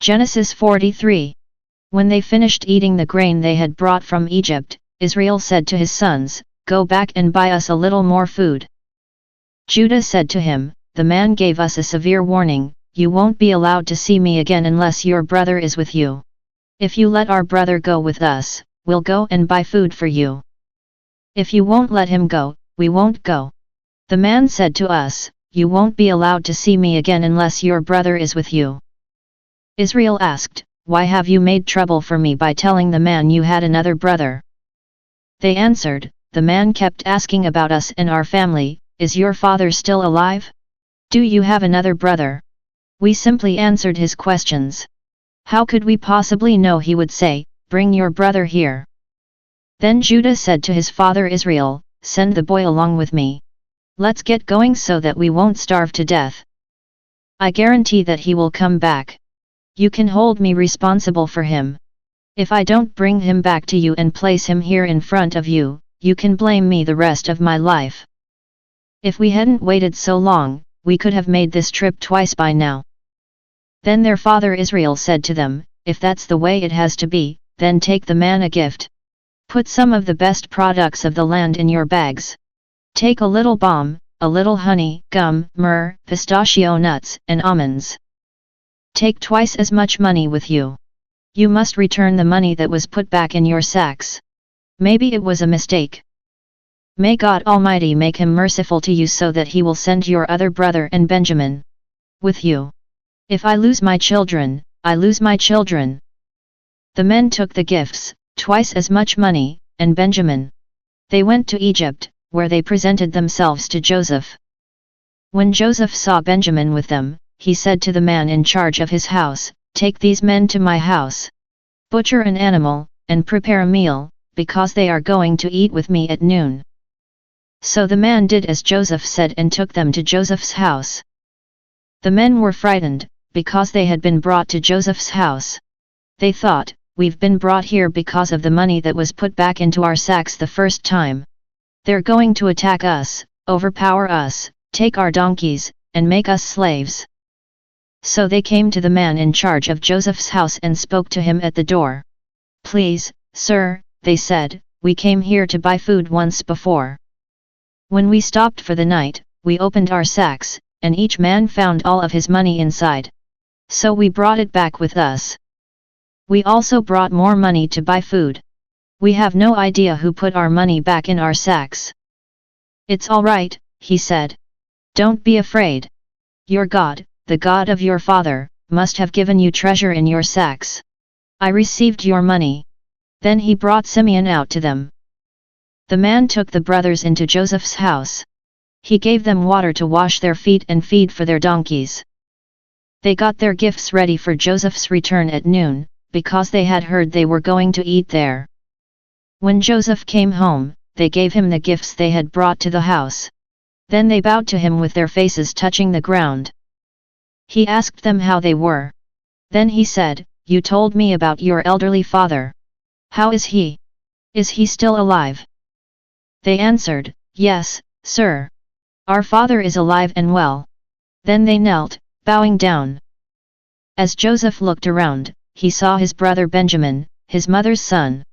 Genesis 43. When they finished eating the grain they had brought from Egypt, Israel said to his sons, "Go back and buy us a little more food." Judah said to him, "The man gave us a severe warning, you won't be allowed to see me again unless your brother is with you. If you let our brother go with us, we'll go and buy food for you. If you won't let him go, we won't go." The man said to us, "You won't be allowed to see me again unless your brother is with you." Israel asked, "Why have you made trouble for me by telling the man you had another brother?" They answered, "The man kept asking about us and our family. Is your father still alive? Do you have another brother?" We simply answered his questions. How could we possibly know he would say, "Bring your brother here"? Then Judah said to his father Israel, "Send the boy along with me. Let's get going so that we won't starve to death. I guarantee that he will come back. You can hold me responsible for him. If I don't bring him back to you and place him here in front of you, you can blame me the rest of my life." If we hadn't waited so long, we could have made this trip twice by now. Then their father Israel said to them, "If that's the way it has to be, then take the man a gift. Put some of the best products of the land in your bags. Take a little balm, a little honey, gum, myrrh, pistachio nuts, and almonds. Take twice as much money with you. You must return the money that was put back in your sacks. Maybe it was a mistake. May God Almighty make him merciful to you so that he will send your other brother and Benjamin with you. If I lose my children, I lose my children." The men took the gifts, twice as much money, and Benjamin. They went to Egypt, where they presented themselves to Joseph. When Joseph saw Benjamin with them, he said to the man in charge of his house, "Take these men to my house. Butcher an animal, and prepare a meal, because they are going to eat with me at noon." So the man did as Joseph said and took them to Joseph's house. The men were frightened, because they had been brought to Joseph's house. They thought, "We've been brought here because of the money that was put back into our sacks the first time. They're going to attack us, overpower us, take our donkeys, and make us slaves." So they came to the man in charge of Joseph's house and spoke to him at the door. "Please, sir," they said, "we came here to buy food once before. When we stopped for the night, we opened our sacks, and each man found all of his money inside. So we brought it back with us. We also brought more money to buy food. We have no idea who put our money back in our sacks." "It's all right," he said. "Don't be afraid. Your God, the God of your father, must have given you treasure in your sacks. I received your money." Then he brought Simeon out to them. The man took the brothers into Joseph's house. He gave them water to wash their feet and feed for their donkeys. They got their gifts ready for Joseph's return at noon, because they had heard they were going to eat there. When Joseph came home, they gave him the gifts they had brought to the house. Then they bowed to him with their faces touching the ground. He asked them how they were. Then he said, "You told me about your elderly father. How is he? Is he still alive?" They answered, "Yes, sir. Our father is alive and well." Then they knelt, bowing down. As Joseph looked around, he saw his brother Benjamin, his mother's son.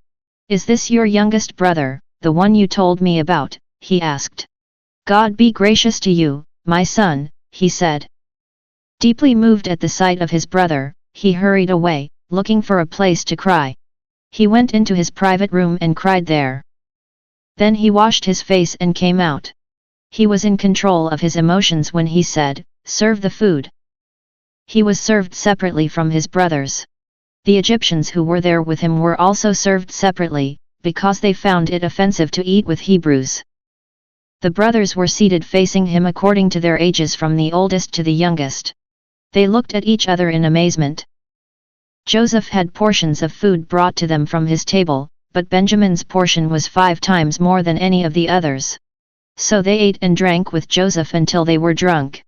"Is this your youngest brother, the one you told me about?" he asked. "God be gracious to you, my son," he said. Deeply moved at the sight of his brother, he hurried away, looking for a place to cry. He went into his private room and cried there. Then he washed his face and came out. He was in control of his emotions when he said, "Serve the food." He was served separately from his brothers. The Egyptians who were there with him were also served separately, because they found it offensive to eat with Hebrews. The brothers were seated facing him according to their ages from the oldest to the youngest. They looked at each other in amazement. Joseph had portions of food brought to them from his table, but Benjamin's portion was 5 times more than any of the others. So they ate and drank with Joseph until they were drunk.